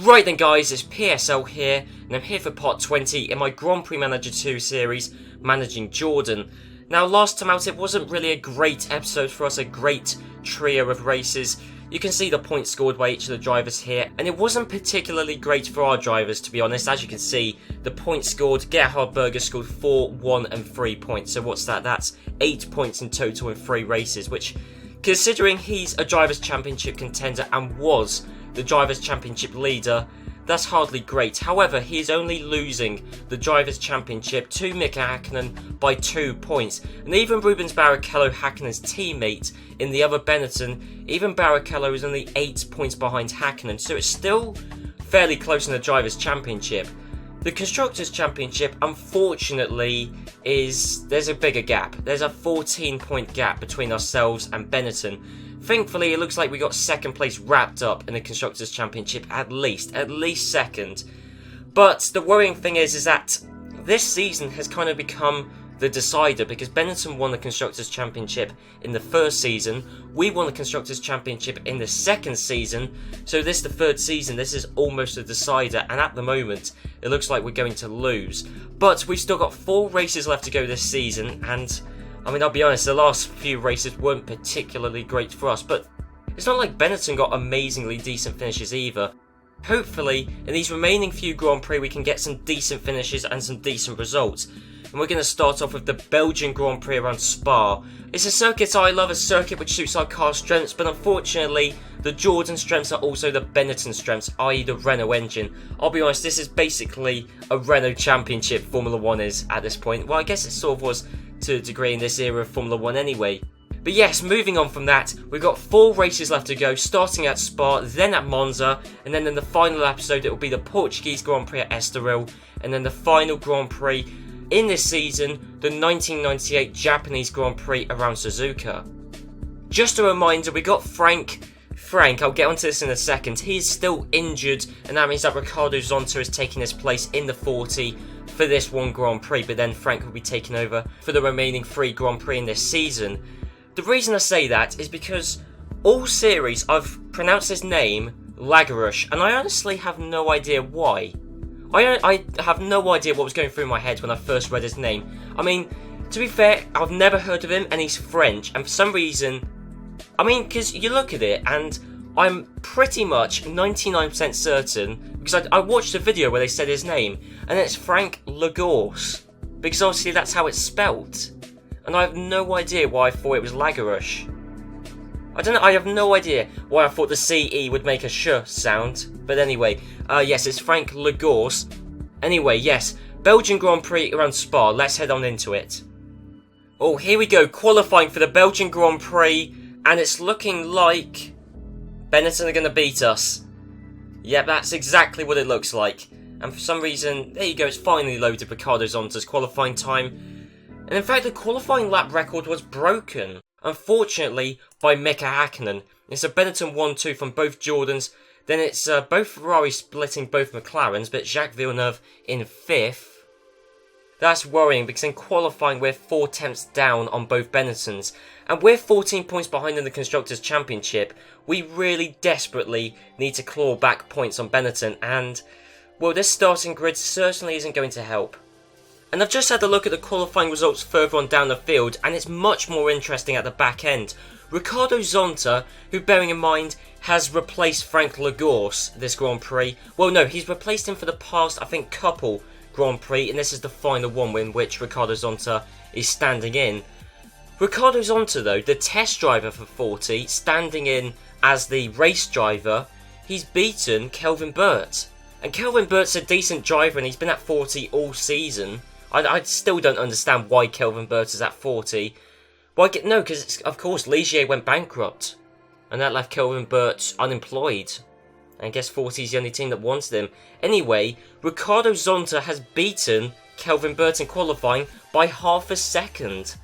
Right then guys, it's PSL here, and I'm here for part 20 in my Grand Prix Manager 2 series, managing Jordan. Now last time out it wasn't really a great episode for us, a great trio of races. You can see the points scored by each of the drivers here, and it wasn't particularly great for our drivers, to be honest. As you can see, the points scored, Gerhard Berger scored 4, 1 and 3 points. So what's that? That's 8 points in total in 3 races, which, considering he's a Drivers' Championship contender and was the Drivers' Championship leader, that's hardly great. However, he is only losing the Drivers' Championship to Mika Hakkinen by 2 points. And even Rubens Barrichello, Hakkinen's teammate in the other Benetton, even Barrichello is only 8 points behind Hakkinen. So it's still fairly close in the Drivers' Championship. The Constructors' Championship, unfortunately, there's a bigger gap. There's a 14-point gap between ourselves and Benetton. Thankfully, it looks like we got second place wrapped up in the Constructors' Championship, at least second. But the worrying thing is that this season has kind of become the decider, because Benetton won the Constructors' Championship in the first season, we won the Constructors' Championship in the second season, so this is the third season, this is almost a decider, and at the moment, it looks like we're going to lose. But we've still got 4 races left to go this season, and I mean, I'll be honest, the last few races weren't particularly great for us, but it's not like Benetton got amazingly decent finishes either. Hopefully, in these remaining few Grand Prix, we can get some decent finishes and some decent results. And we're going to start off with the Belgian Grand Prix around Spa. It's a circuit I love, a circuit which suits our car strengths, but unfortunately, the Jordan strengths are also the Benetton strengths, i.e. the Renault engine. I'll be honest, this is basically a Renault Championship, Formula 1 is, at this point. Well, I guess it sort of was to a degree in this era of Formula 1 anyway. But yes, moving on from that, we've got 4 races left to go, starting at Spa, then at Monza, and then in the final episode it will be the Portuguese Grand Prix at Estoril, and then the final Grand Prix in this season, the 1998 Japanese Grand Prix around Suzuka. Just a reminder, we got Frank, I'll get onto this in a second, he is still injured, and that means that Ricardo Zonta is taking his place in the 40 for this one Grand Prix, but then Frank will be taking over for the remaining 3 Grand Prix in this season. The reason I say that is because all series I've pronounced his name Lagarush, and I honestly have no idea why. I have no idea what was going through my head when I first read his name. I mean, to be fair, I've never heard of him, and he's French, and for some reason, I mean, because you look at it, and I'm pretty much 99% certain, because I watched a video where they said his name, and it's Frank Lagorce, because obviously that's how it's spelt, and I have no idea why I thought it was Lagarush. I don't know, I have no idea why I thought the CE would make a sh sound, but anyway, yes, it's Frank Lagorce. Anyway, yes, Belgian Grand Prix around Spa, let's head on into it. Oh, here we go, qualifying for the Belgian Grand Prix, and it's looking like Benetton are going to beat us. Yep, that's exactly what it looks like. And for some reason, there you go, it's finally loaded Ricardo Zonta's qualifying time. And in fact, the qualifying lap record was broken, unfortunately, by Mika Hakkinen. It's a Benetton 1-2 from both Jordans. Then it's both Ferraris splitting both McLarens, but Jacques Villeneuve in 5th. That's worrying, because in qualifying we're 4 tenths down on both Benettons. And we're 14 points behind in the Constructors' Championship. We really desperately need to claw back points on Benetton, and well, this starting grid certainly isn't going to help. And I've just had a look at the qualifying results further on down the field, and it's much more interesting at the back end. Ricardo Zonta, who, bearing in mind, has replaced Frank Lagorce this Grand Prix. Well, no, he's replaced him for the past, I think, couple Grand Prix, and this is the final one in which Ricardo Zonta is standing in. Ricardo Zonta, though, the test driver for 40, standing in as the race driver, he's beaten Kelvin Burt. And Kelvin Burt's a decent driver, and he's been at 40 all season. I still don't understand why Kelvin Burt is at 40. Well, no, because, of course, Ligier went bankrupt. And that left Kelvin Burt unemployed. And I guess 40 is the only team that wanted him. Anyway, Ricardo Zonta has beaten Kelvin Burt in qualifying by half a second.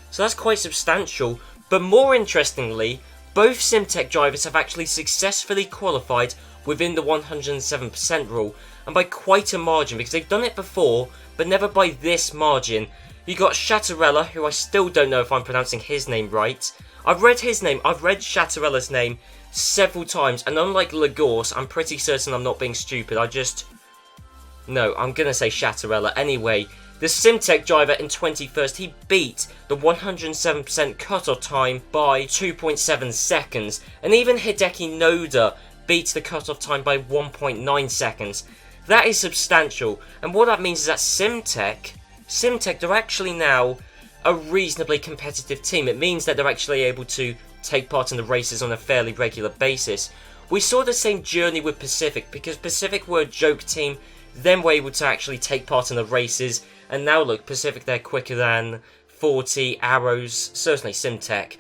So that's quite substantial. But more interestingly, both SimTech drivers have actually successfully qualified within the 107% rule. And by quite a margin, because they've done it before, but never by this margin. You got Chattarella, who I still don't know if I'm pronouncing his name right. I've read his name, I've read Chatterella's name several times, and unlike Lagos, I'm pretty certain I'm not being stupid. No, I'm gonna say Chatterella. Anyway, the Imcomptech driver in 21st, he beat the 107% cutoff time by 2.7 seconds. And even Hideki Noda beat the cutoff time by 1.9 seconds. That is substantial. And what that means is that Imcomptech, they're actually now a reasonably competitive team. It means that they're actually able to take part in the races on a fairly regular basis. We saw the same journey with Pacific, because Pacific were a joke team, then were able to actually take part in the races. And now look, Pacific, they're quicker than 40, Arrows, certainly Imcomptech.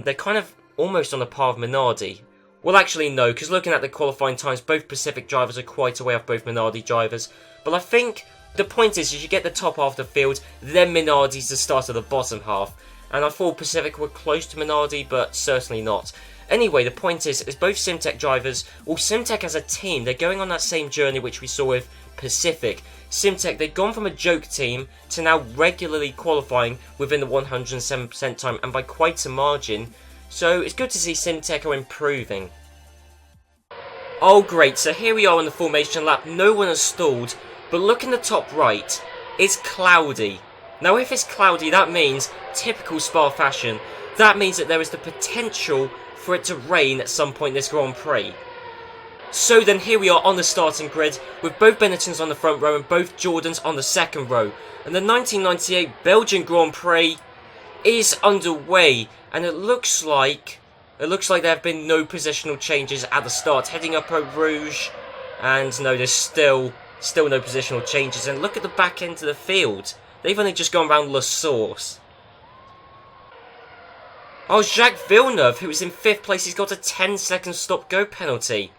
They're kind of almost on the par of Minardi. Well, actually, no, because looking at the qualifying times, both Pacific drivers are quite a way off both Minardi drivers. But I think the point is you get the top half of the field, then Minardi's the start of the bottom half. And I thought Pacific were close to Minardi, but certainly not. Anyway, the point is both Imcomptech drivers, or Imcomptech as a team, they're going on that same journey which we saw with Pacific. Imcomptech, they've gone from a joke team to now regularly qualifying within the 107% time, and by quite a margin. So it's good to see Imcomptech are improving. Oh great, so here we are on the formation lap. No one has stalled, but look in the top right, it's cloudy. Now if it's cloudy, that means, typical Spa fashion, that means that there is the potential for it to rain at some point in this Grand Prix. So then here we are on the starting grid, with both Benettons on the front row and both Jordans on the second row. And the 1998 Belgian Grand Prix is underway, and it looks like there have been no positional changes at the start. Heading up Eau Rouge, and no, there's still no positional changes. And look at the back end of the field. They've only just gone around La Source. Oh, Jacques Villeneuve, who was in 5th place, he's got a 10-second stop-go penalty.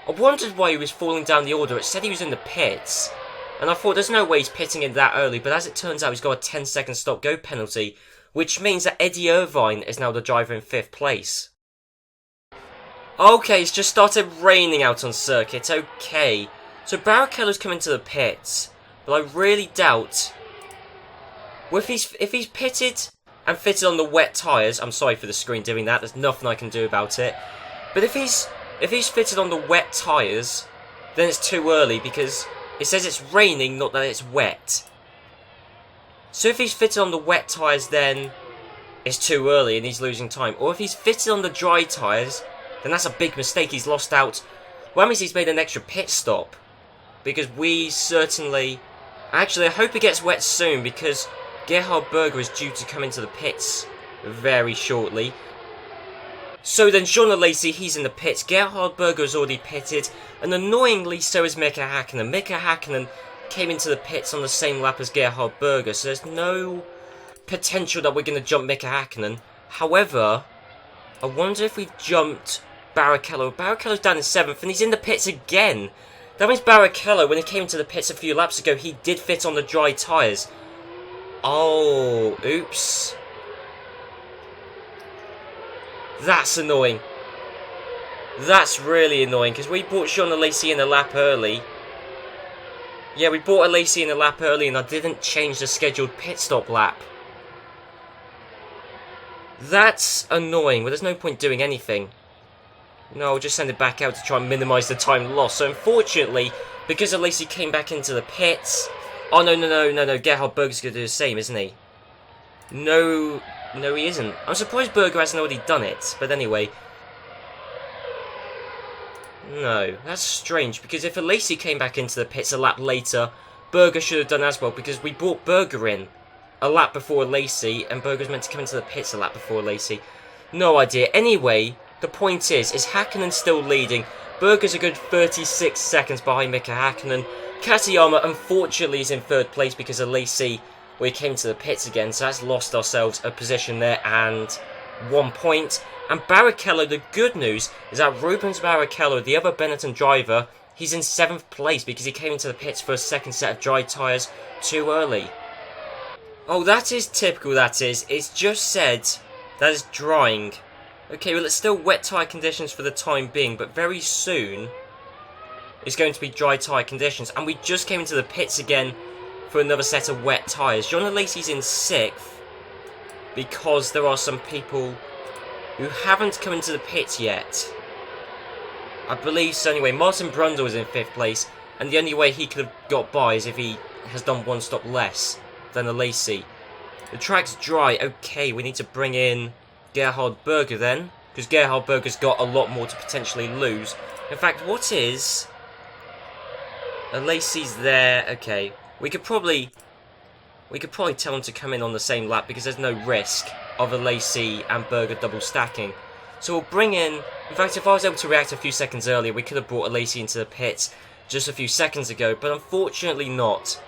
I wondered why he was falling down the order. It said he was in the pits. And I thought there's no way he's pitting in that early, but as it turns out, he's got a 10-second stop-go penalty, which means that Eddie Irvine is now the driver in 5th place. Okay, it's just started raining out on circuit. Okay. So Barrichello's coming to the pits, but I really doubt... Well, if he's pitted and fitted on the wet tyres, I'm sorry for the screen doing that, there's nothing I can do about it. But if he's fitted on the wet tyres, then it's too early, because it says it's raining, not that it's wet. So if he's fitted on the wet tyres, then it's too early and he's losing time. Or if he's fitted on the dry tyres, then that's a big mistake, he's lost out. Well, that means he's made an extra pit stop. Because we certainly... Actually, I hope it gets wet soon, because Gerhard Berger is due to come into the pits very shortly. So then Jean Lacey, he's in the pits. Gerhard Berger has already pitted, and annoyingly so is Mika Hakkinen. Mika Hakkinen came into the pits on the same lap as Gerhard Berger, so there's no potential that we're going to jump Mika Hakkinen. However, I wonder if we've jumped Barrichello. Barrichello's down in 7th, and he's in the pits again. That means Barrichello, when he came into the pits a few laps ago, he did fit on the dry tyres. Oh, oops. That's annoying. That's really annoying, because we brought Jean Lacey in a lap early. Yeah, we brought Lacey in a lap early, and I didn't change the scheduled pit stop lap. That's annoying, but there's no point doing anything. No, I'll just send it back out to try and minimise the time lost. So unfortunately, because Lacey came back into the pits... Oh, no, Gerhard Berger's going to do the same, isn't he? No, he isn't. I'm surprised Berger hasn't already done it, but anyway. No, that's strange, because if Lacey came back into the pits a lap later, Berger should have done as well, because we brought Berger in a lap before Lacey, and Berger's meant to come into the pits a lap before Lacey. No idea. Anyway, the point is Hakkinen still leading? Berger's a good 36 seconds behind Mika Hakkinen. Katayama, unfortunately, is in 3rd place because of Lacey. We came to the pits again, so that's lost ourselves a position there and 1 point. And Barrichello, the good news is that Rubens Barrichello, the other Benetton driver, he's in 7th place because he came into the pits for a second set of dry tyres too early. Oh, that is typical, that is. It's just said that it's drying. Okay, well, it's still wet tyre conditions for the time being, but very soon it's going to be dry tyre conditions. And we just came into the pits again for another set of wet tyres. John Lacey's in 6th because there are some people who haven't come into the pit yet. I believe so anyway. Martin Brundle is in 5th place, and the only way he could have got by is if he has done 1 stop less than a Lacey. The track's dry. Okay, we need to bring in Gerhard Berger then, because Gerhard Berger's got a lot more to potentially lose. In fact, what is... a Lacey's there. Okay, we could probably tell him to come in on the same lap because there's no risk of a Lacey and Berger double stacking. So we'll bring in fact, if I was able to react a few seconds earlier, we could have brought a Lacey into the pit just a few seconds ago, but unfortunately not.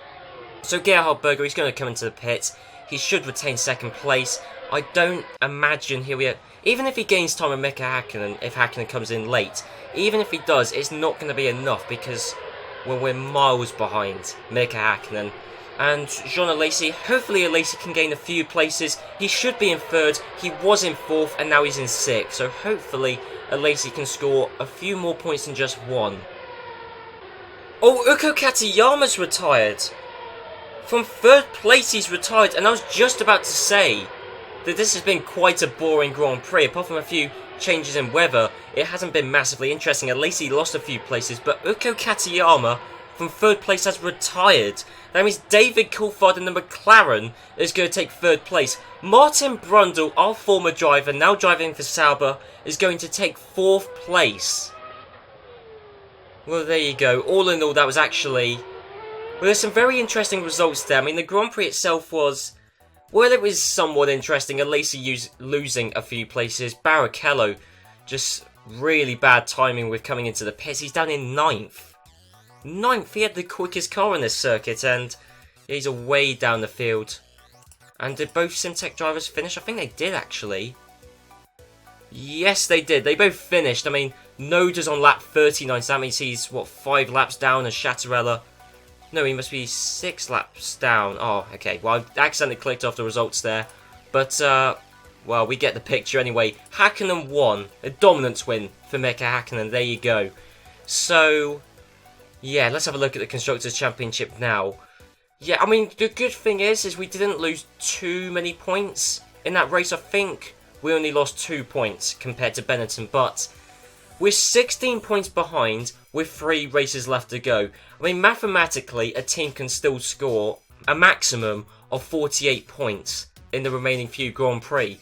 So Gerhard Berger, he's going to come into the pit. He should retain 2nd place. I don't imagine he'll be... even if he gains time with Mika Hakkinen, if Hakkinen comes in late, even if he does, it's not going to be enough because we're miles behind Mika Hakkinen. And Jean Alesi, hopefully Alesi can gain a few places. He should be in 3rd, he was in 4th, and now he's in 6th. So hopefully Alesi can score a few more points than just 1. Oh, Uko Katayama's retired. From 3rd place he's retired, and I was just about to say that this has been quite a boring Grand Prix. Apart from a few changes in weather, it hasn't been massively interesting. Alesi lost a few places, but Uko Katayama from 3rd place has retired. That means David Coulthard in the McLaren is going to take 3rd place. Martin Brundle, our former driver, now driving for Sauber, is going to take 4th place. Well, there you go. All in all, that was actually... well, there's some very interesting results there. I mean, the Grand Prix itself was... well, it was somewhat interesting. Alesi losing a few places. Barrichello, just really bad timing with coming into the pits. He's down in 9th. 9th, he had the quickest car on this circuit, and he's away down the field. And did both Simtech drivers finish? I think they did, actually. Yes, they did. They both finished. I mean, Noda's on lap 39, so that means he's, what, 5 laps down, and Chattarella... no, he must be 6 laps down. Oh, okay. Well, I accidentally clicked off the results there. But, well, we get the picture anyway. Hakkinen won. A dominance win for Mika Hakkinen. There you go. So... yeah, let's have a look at the Constructors' Championship now. Yeah, I mean, the good thing is we didn't lose too many points in that race. I think we only lost 2 points compared to Benetton, but we're 16 points behind with 3 races left to go. I mean, mathematically, a team can still score a maximum of 48 points in the remaining few Grand Prix.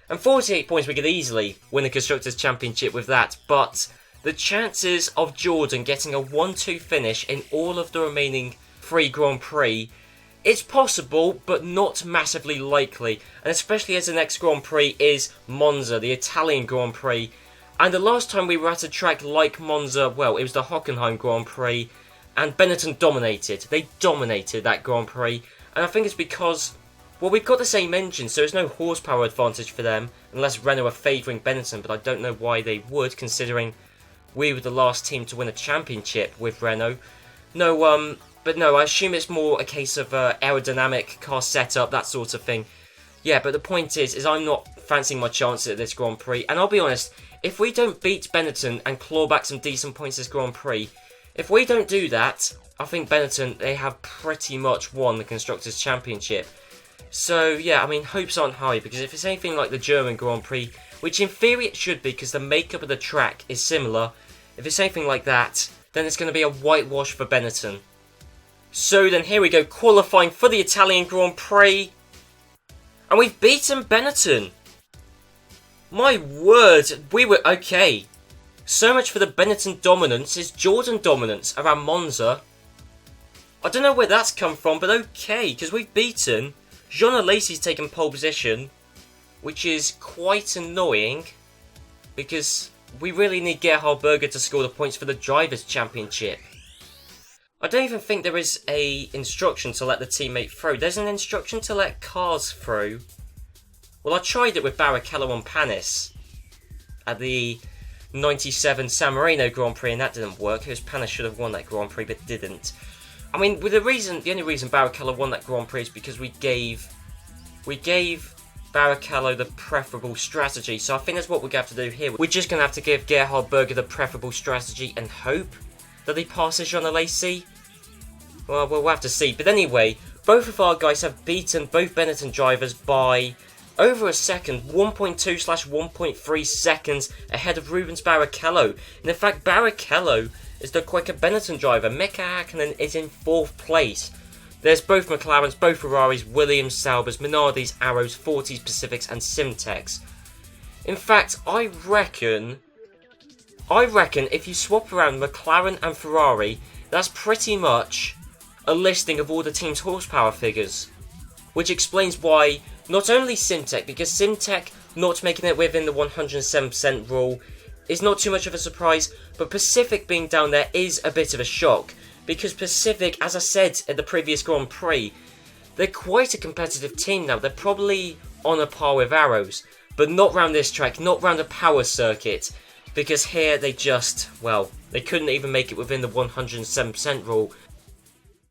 And 48 points, we could easily win the Constructors' Championship with that, but... the chances of Jordan getting a 1-2 finish in all of the remaining 3 Grand Prix, it's possible, but not massively likely. And especially as the next Grand Prix is Monza, the Italian Grand Prix. And the last time we were at a track like Monza, well, it was the Hockenheim Grand Prix, and Benetton dominated. They dominated that Grand Prix, and I think it's because, well, we've got the same engine, so there's no horsepower advantage for them, unless Renault are favouring Benetton, but I don't know why they would, considering... we were the last team to win a championship with Renault. But no, I assume it's more a case of aerodynamic, car setup, that sort of thing. Yeah, but the point is I'm not fancying my chances at this Grand Prix. And I'll be honest, if we don't beat Benetton and claw back some decent points this Grand Prix, if we don't do that, I think Benetton, they have pretty much won the Constructors' Championship. So, yeah, I mean, hopes aren't high, because if it's anything like the German Grand Prix, which in theory it should be, because the makeup of the track is similar, if it's anything like that, then it's going to be a whitewash for Benetton. So then here we go, qualifying for the Italian Grand Prix. And we've beaten Benetton. My word, we were okay. So much for the Benetton dominance. It's Jordan dominance around Monza. I don't know where that's come from, but okay, because we've beaten. Jean Alesi's taken pole position, which is quite annoying, because we really need Gerhard Berger to score the points for the Drivers' Championship. I don't even think there is a instruction to let the teammate through. There's an instruction to let cars through. Well, I tried it with Barrichello and Panis at the 97 San Marino Grand Prix, and that didn't work. It was Panis should have won that Grand Prix, but didn't. I mean, the only reason Barrichello won that Grand Prix is because we gave Barrichello the preferable strategy. So I think that's what we're going to have to do here. We're just going to have to give Gerhard Berger the preferable strategy and hope that he passes Jean Alesi. Well, we'll have to see. But anyway, both of our guys have beaten both Benetton drivers by over a second, 1.2/1.3 seconds ahead of Rubens Barrichello. And in fact, Barrichello is the quicker Benetton driver. Mika Hakkinen is in 4th place. There's both McLarens, both Ferraris, Williams, Saubers, Minardis, Arrows, Fortis, Pacifics and Simtex. In fact, I reckon if you swap around McLaren and Ferrari, that's pretty much a listing of all the team's horsepower figures. Which explains why not only Simtech, because Simtech not making it within the 107% rule is not too much of a surprise, but Pacific being down there is a bit of a shock. Because Pacific, as I said at the previous Grand Prix, they're quite a competitive team now. They're probably on a par with Arrows, but not round this track, not round a power circuit. Because here they just, well, they couldn't even make it within the 107% rule.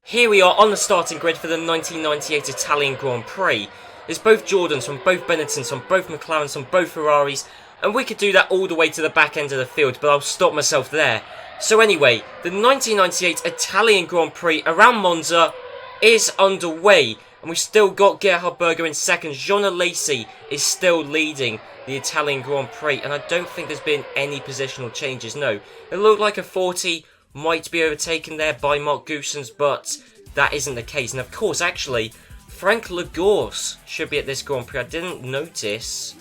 Here we are on the starting grid for the 1998 Italian Grand Prix. There's both Jordans from both Benettons, from both McLarens, from both Ferraris, and we could do that all the way to the back end of the field, but I'll stop myself there. So anyway, the 1998 Italian Grand Prix around Monza is underway, and we've still got Gerhard Berger in second. Jean Alesi is still leading the Italian Grand Prix, and I don't think there's been any positional changes, no. It looked like a 40 might be overtaken there by Mark Goossens, but that isn't the case. And of course, actually, Frank Lagorce should be at this Grand Prix. I didn't notice.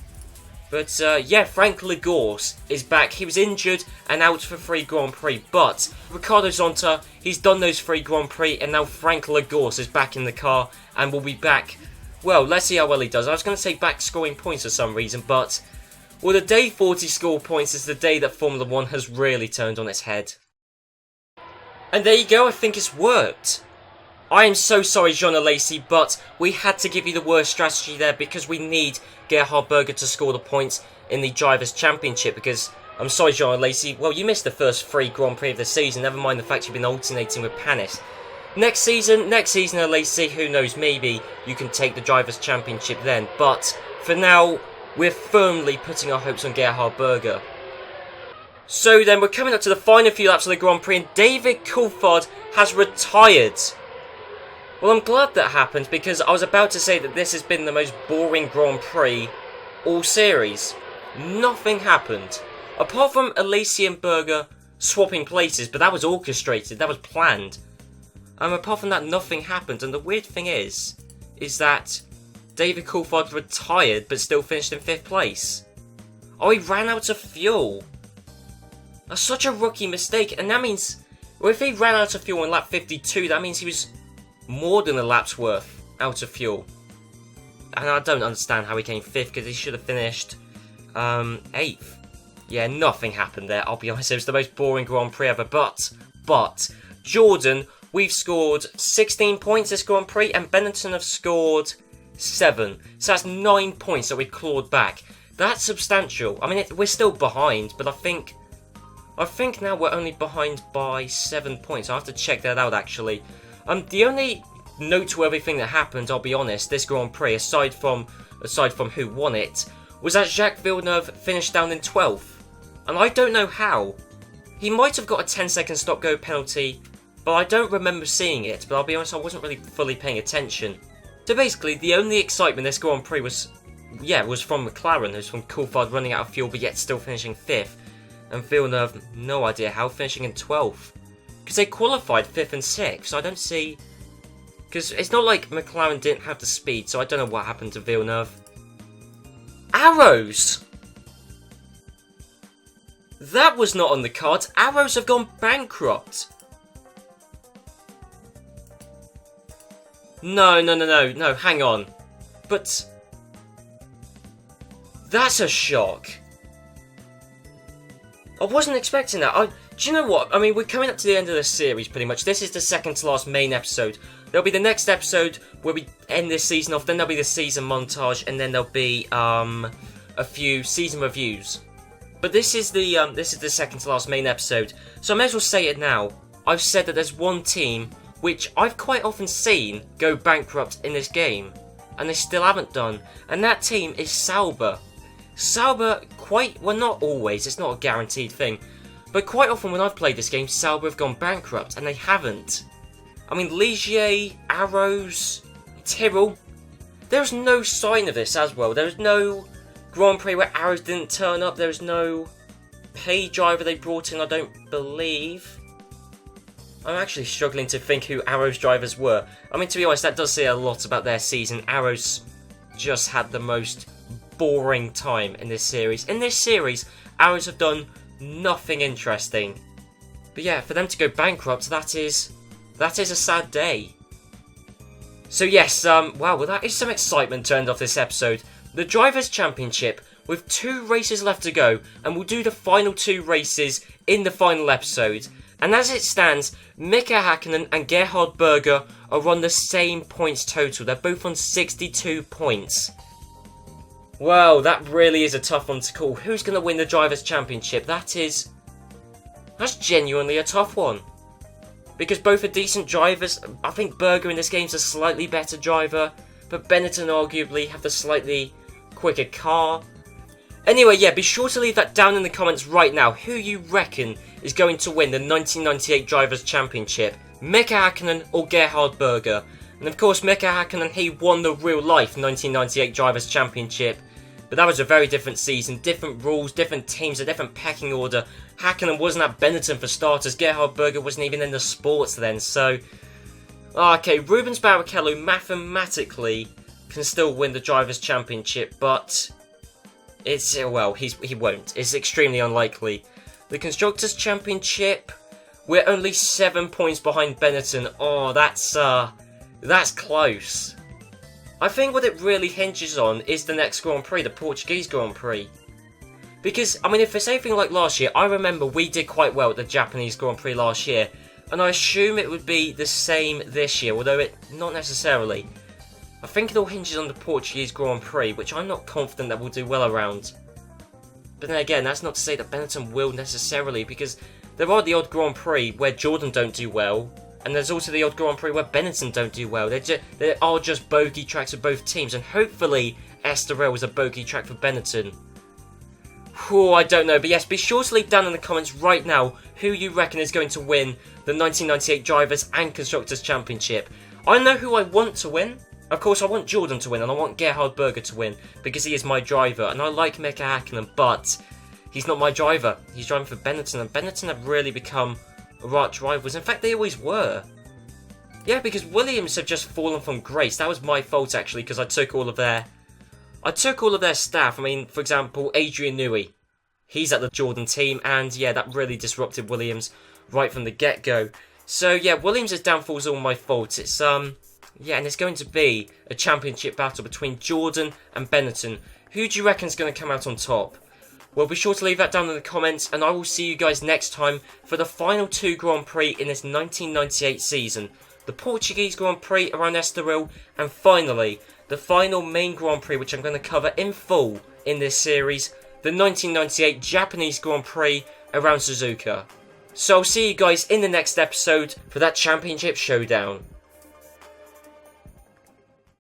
But yeah, Frank Lagorce is back. He was injured and out for 3 Grand Prix. But Ricardo Zonta, he's done those 3 Grand Prix. And now Frank Lagorce is back in the car and will be back. Well, let's see how well he does. I was going to say back scoring points for some reason. But, well, the day 40 score points is the day that Formula 1 has really turned on its head. And there you go. I think it's worked. I am so sorry, Jean Alesi, but we had to give you the worst strategy there because we need Gerhard Berger to score the points in the Drivers' Championship because, I'm sorry, Jean Alesi, well, you missed the first 3 Grand Prix of the season, never mind the fact you've been alternating with Panis. Next season, Alesi, who knows, maybe you can take the Drivers' Championship then, but for now, we're firmly putting our hopes on Gerhard Berger. So then, we're coming up to the final few laps of the Grand Prix, and David Coulthard has retired. Well, I'm glad that happened because I was about to say that this has been the most boring Grand Prix all series. Nothing happened. Apart from Alesi and Berger swapping places, but that was orchestrated, that was planned. Apart from that, nothing happened. And the weird thing is that David Coulthard retired but still finished in 5th place. Oh, he ran out of fuel. That's such a rookie mistake. And that means, well, if he ran out of fuel in lap 52, that means he was more than a lap's worth out of fuel. And I don't understand how he came 5th because he should have finished 8th. Yeah, nothing happened there, I'll be honest. It was the most boring Grand Prix ever. But Jordan, we've scored 16 points this Grand Prix and Benetton have scored 7. So that's 9 points that we've clawed back. That's substantial. I mean, we're still behind, but I think now we're only behind by 7 points. I'll have to check that out, actually. The only noteworthy thing that happened, I'll be honest, this Grand Prix, aside from who won it, was that Jacques Villeneuve finished down in 12th. And I don't know how. He might have got a 10-second stop-go penalty, but I don't remember seeing it. But I'll be honest, I wasn't really fully paying attention. So basically, the only excitement this Grand Prix was from McLaren. It was from Coulthard running out of fuel, but yet still finishing 5th. And Villeneuve, no idea how, finishing in 12th. Because they qualified 5th and 6th, so I don't see... Because it's not like McLaren didn't have the speed, so I don't know what happened to Villeneuve. Arrows! That was not on the cards. Arrows have gone bankrupt. No, hang on. But... that's a shock. I wasn't expecting that. Do you know what? I mean, we're coming up to the end of the series, pretty much. This is the second to last main episode. There'll be the next episode where we end this season off. Then there'll be the season montage, and then there'll be a few season reviews. But this is the second to last main episode, so I may as well say it now. I've said that there's one team which I've quite often seen go bankrupt in this game, and they still haven't done, and that team is Sauber. Sauber, well, not always, it's not a guaranteed thing, but quite often when I've played this game, Sauber have gone bankrupt, and they haven't. I mean, Ligier, Arrows, Tyrrell, there's no sign of this as well. There's no Grand Prix where arrows didn't turn up. There's no pay driver they brought in, I don't believe. I'm actually struggling to think who Arrow's drivers were. I mean, to be honest, that does say a lot about their season. Arrow's just had the most boring time in this series. In this series, Arrows have done nothing interesting. But yeah, for them to go bankrupt, that is a sad day. So yes, wow, well that is some excitement turned off this episode. The Drivers' Championship, with 2 races left to go, and we'll do the final 2 races in the final episode. And as it stands, Mika Hakkinen and Gerhard Berger are on the same points total. They're both on 62 points. Well, that really is a tough one to call. Who's going to win the Drivers' Championship? That's genuinely a tough one. Because both are decent drivers. I think Berger in this game is a slightly better driver, but Benetton arguably have the slightly quicker car. Anyway, yeah, be sure to leave that down in the comments right now. Who you reckon is going to win the 1998 Drivers' Championship? Mika Hakkinen or Gerhard Berger? And of course, Mika Hakkinen, he won the real-life 1998 Drivers' Championship. But that was a very different season, different rules, different teams, a different pecking order. Hakkinen wasn't at Benetton for starters. Gerhard Berger wasn't even in the sports then, so... Okay, Rubens Barrichello mathematically can still win the Drivers' Championship, but... well, he won't. It's extremely unlikely. The Constructors' Championship, we're only 7 points behind Benetton. Oh, that's close. I think what it really hinges on is the next Grand Prix, the Portuguese Grand Prix. Because, I mean, if it's anything like last year, I remember we did quite well at the Japanese Grand Prix last year, and I assume it would be the same this year, although not necessarily. I think it all hinges on the Portuguese Grand Prix, which I'm not confident that we'll do well around. But then again, that's not to say that Benetton will necessarily, because there are the odd Grand Prix where Jordan don't do well, and there's also the odd Grand Prix where Benetton don't do well. There are just bogey tracks for both teams, and hopefully Estoril is a bogey track for Benetton. Oh, I don't know, but yes, be sure to leave down in the comments right now who you reckon is going to win the 1998 Drivers' and Constructors' Championship. I know who I want to win. Of course, I want Jordan to win, and I want Gerhard Berger to win, because he is my driver, and I like Mika Hakkinen, but he's not my driver. He's driving for Benetton, and Benetton have really become arch rivals. In fact, they always were. Yeah, because Williams have just fallen from grace. That was my fault, actually, because I took all of their staff. I mean, for example, Adrian Newey. He's at the Jordan team, and yeah, that really disrupted Williams right from the get-go. So yeah, Williams' downfall is all my fault. It's yeah, and it's going to be a championship battle between Jordan and Benetton. Who do you reckon is going to come out on top? Well, be sure to leave that down in the comments, and I will see you guys next time for the final 2 Grand Prix in this 1998 season. The Portuguese Grand Prix around Estoril, and finally, the final main Grand Prix, which I'm going to cover in full in this series, the 1998 Japanese Grand Prix around Suzuka. So I'll see you guys in the next episode for that championship showdown.